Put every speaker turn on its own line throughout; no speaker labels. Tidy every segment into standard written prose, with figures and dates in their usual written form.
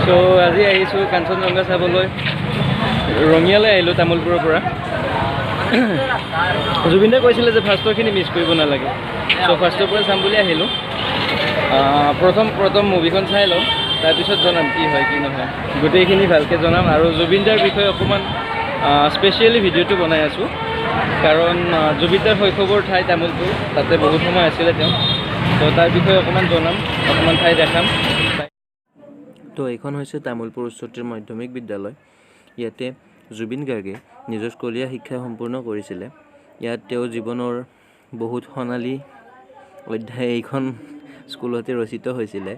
so আজি আহিছোঁ কাঞ্চনজংঘা চাবলৈ ৰঙিয়ালৈ আহিলোঁ তামোলপুৰৰ পৰা জুবিনে কৈছিলে যে ফাৰ্ষ্টৰখিনি মিছ কৰিব নালাগে সো ফাৰ্ষ্টৰ পৰা চাম বুলি আহিলোঁ প্ৰথম মুভিখন চাই লওঁ তাৰপিছত জনাম কি হয় কি নহয় গোটেইখিনি ভালকৈ জনাম আৰু জুবিন দাৰ বিষয়ে অকণমান স্পেচিয়েলি ভিডিঅ'টো বনাই আছোঁ কাৰণ জুবিন দাৰ শৈশৱৰ ঠাই তামোলপুৰ তাতে বহুত সময় আছিলে তেওঁ তো তাৰ বিষয়ে অকণমান জনাম অকণমান ঠাই দেখাম তো এইখন হৈছে তামোলপুৰ উচ্চতৰ মাধ্যমিক বিদ্যালয় ইয়াতে জুবিন গাৰ্গে নিজৰ স্কুলীয়া শিক্ষা সম্পূৰ্ণ কৰিছিলে ইয়াত তেওঁ জীৱনৰ বহুত সোণালী অধ্যায় এইখন স্কুলতে ৰচিত হৈছিলে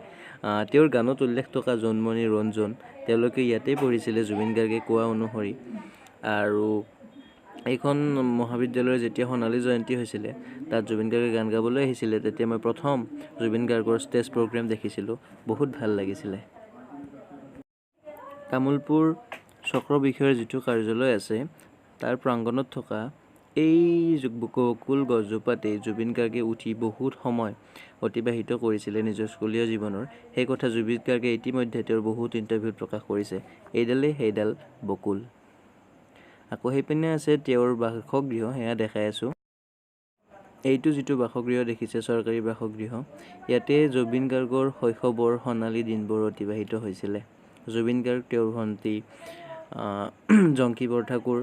তেওঁৰ গানত উল্লেখ থকা জন্মনি ৰঞ্জন তেওঁলোকে ইয়াতেই পঢ়িছিলে জুবিন গাৰ্গে কোৱা অনুসৰি আৰু এইখন মহাবিদ্যালয়ৰ যেতিয়া সোণালী জয়ন্তী হৈছিলে তাত জুবিন গাৰ্গে গান গাবলৈ আহিছিলে তেতিয়া মই প্ৰথম জুবিন গাৰ্গৰ ষ্টেজ প্ৰগ্ৰেম দেখিছিলোঁ বহুত ভাল লাগিছিলে তামোলপুৰ চক্ৰ বিষয়ৰ যিটো কাৰ্যালয় আছে তাৰ প্ৰাংগণত থকা এই বকুল গছজোপাতে জুবিন গাৰ্গে উঠি বহুত সময় অতিবাহিত কৰিছিলে নিজৰ স্কুলীয়া জীৱনৰ সেই কথা জুবিন গাৰ্গে ইতিমধ্যে তেওঁৰ বহুত ইণ্টাৰভিউত প্ৰকাশ কৰিছে এইডালেই সেইডাল বকুল আকৌ সেইপিনে আছে তেওঁৰ বাসগৃহ সেয়া দেখাই আছোঁ এইটো যিটো বাসগৃহ দেখিছে চৰকাৰী বাসগৃহ ইয়াতে জুবিন গাৰ্গৰ শৈশৱৰ সোণালী দিনবোৰ অতিবাহিত হৈছিলে জুবিন গাৰ্গ তেওঁৰ ভণ্টি জংকী বৰঠাকুৰ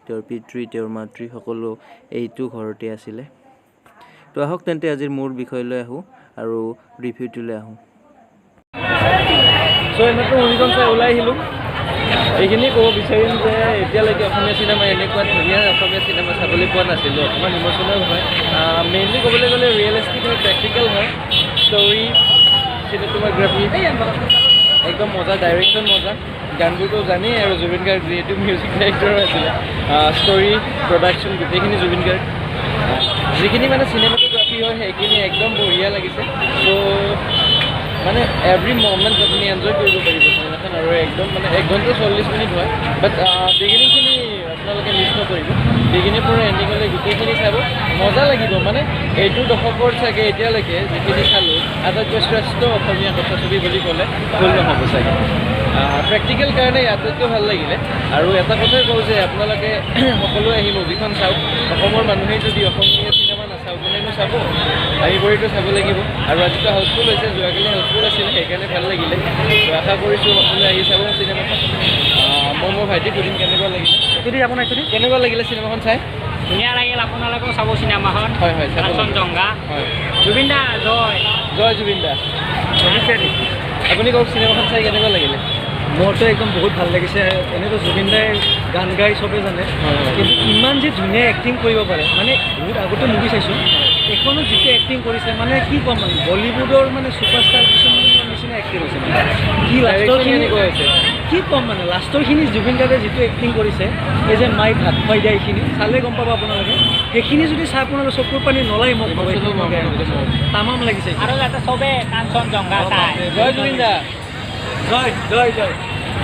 তেওঁৰ পিতৃ তেওঁৰ মাতৃ সকলো এইটো ঘৰতে আছিলে তো আহক তেন্তে আজিৰ মোৰ বিষয়লৈ আহোঁ আৰু ৰিভিউটোলৈ আহোঁ চ' এইমাত্ৰ মুভিখন চাই ওলাই আহিলোঁ এইখিনি ক'ব বিচাৰিম যে এতিয়ালৈকে অসমীয়া চিনেমা এনেকুৱা ধুনীয়া অসমীয়া চিনেমা চাবলৈ পোৱা নাছিলোঁ অকণমান ইম'চনেল হয় মেইনলি ক'বলৈ গ'লে ৰিয়েলিষ্টিক হয় প্ৰেক্টিকেল হয় ষ্টৰি চিনেমাটোগ্ৰাফি একদম মজা ডাইৰেকশ্যন মজা গানবোৰতো জানেই আৰু জুবিন গাৰ্গ যিহেতু মিউজিক ডাইৰেক্টৰ আছিলে ষ্টৰি প্ৰডাকশ্যন গোটেইখিনি জুবিন গাৰ্গ যিখিনি মানে চিনেমাটোগ্ৰাফি হয় সেইখিনি একদম বঢ়িয়া লাগিছে ত' মানে এভৰি মমেণ্ট আপুনি এনজয় কৰিব পাৰিব চিনেমাখন আৰু একদম মানে 1 ঘণ্টা 40 মিনিট হয় বাট বিগিনিংখিনি আপোনালোকে মিছ নকৰিব বিগিনিৰ পৰা এণ্ডিঙলৈ গোটেইখিনি চাব মজা লাগিব মানে এইটো দশকৰ চাগে এতিয়ালৈকে যিখিনি চালোঁ আটাইতকৈ শ্ৰেষ্ঠ অসমীয়া কথাছবি বুলি ক'লে ভুল নহ'ব চাগে প্ৰেক্টিকেল কাৰণে আটাইতকৈ ভাল লাগিলে আৰু এটা কথাই কওঁ যে আপোনালোকে সকলোৱে আহি মুভিখন চাওক অসমৰ মানুহেই যদি অসমীয়া চিনেমা নাচাওক কোনেনো চাব আহি কৰিতো চাব লাগিব আৰু আজিতো হাউচফুল হৈছে যোৱাকালি হাউচফুল আছিল সেইকাৰণে ভাল লাগিলে আশা কৰিছোঁ সকলোৱে আহি চাব চিনেমাখন মই মোৰ ভাইটিক সুধিম কেনেকুৱা লাগিলে কেনেকুৱা লাগিলে চিনেমাখন চাই
ধুনীয়া লাগিল আপোনালোকেও চাব চিনেমাখন
হয় হয়
কাঞ্চনজংঘা
হয়
জুবিন দা জয়
জুবিন দা আপুনি কওক চিনেমাখন চাই কেনেকুৱা লাগিলে
মোৰতো একদম বহুত ভাল লাগিছে এনেতো জুবিন দাই গান গাই চবেই জানে কিন্তু ইমান যে ধুনীয়া এক্টিং কৰিব পাৰে মানে বহুত আগতে মুভি চাইছোঁ এইখনত যিটো এক্টিং কৰিছে মানে কি ক'ম মানে বলিউডৰ মানে ছুপাৰষ্টাৰ কিছুমানৰ নিচিনা এক্টিং হৈছে মানে কি লাষ্টৰখিনি কি ক'ম মানে লাষ্টৰখিনি জুবিন গাৰ্গে যিটো এক্টিং কৰিছে এই যে মাইক হাত খুৱাই দিয়া এইখিনি চালে গম পাব আপোনালোকে সেইখিনি যদি চাই আপোনালোকে চকুৰ পানী নলাই মোক তামাম লাগিছে
আৰু যাতে চবে কাঞ্চনজংঘা চায়
জয় জুবিন দা
জয়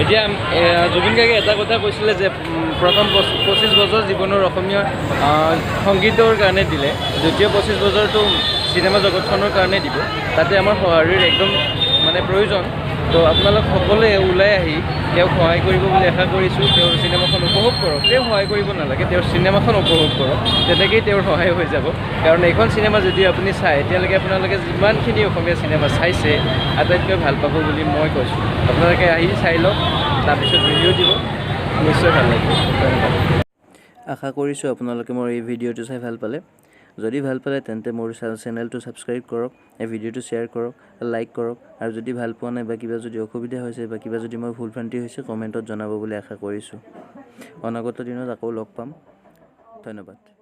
এতিয়া জুবিন গাৰ্গে এটা কথা কৈছিলে যে প্ৰথম 25 বছৰ জীৱনৰ অসমীয়া সংগীতৰ কাৰণে দিলে দ্বিতীয় 25 বছৰটো চিনেমা জগতখনৰ কাৰণে দিব তাতে আমাৰ সঁহাৰিৰ একদম মানে প্ৰয়োজন তো আপোনালোক সকলোৱে ওলাই আহি তেওঁক সহায় কৰিব বুলি আশা কৰিছোঁ তেওঁৰ চিনেমাখন উপভোগ কৰক তেওঁ সহায় কৰিব নালাগে তেওঁৰ চিনেমাখন উপভোগ কৰক তেনেকেই তেওঁৰ সহায় হৈ যাব কাৰণ এইখন চিনেমা যদি আপুনি চায় এতিয়ালৈকে আপোনালোকে যিমানখিনি অসমীয়া চিনেমা চাইছে আটাইতকৈ ভাল পাব বুলি মই কৈছোঁ আপোনালোকে আহি চাই লওক তাৰপিছত ভিডিঅ' দিব নিশ্চয় ভাল লাগিব আশা কৰিছোঁ আপোনালোকে মোৰ এই ভিডিঅ'টো চাই ভাল পালে যদি ভাল পালে তেন্তে মোৰ চেনেলটো ছাবস্ক্ৰাইব কৰক এই ভিডিঅ'টো শ্বেয়াৰ কৰক লাইক কৰক আৰু যদি ভাল পোৱা নাই বা কিবা যদি অসুবিধা হৈছে বা কিবা যদি মই ভুল ভ্ৰান্তি হৈছে কমেণ্টত জনাব বুলি আশা কৰিছোঁ অনাগত দিনত আকৌ লগ পাম ধন্যবাদ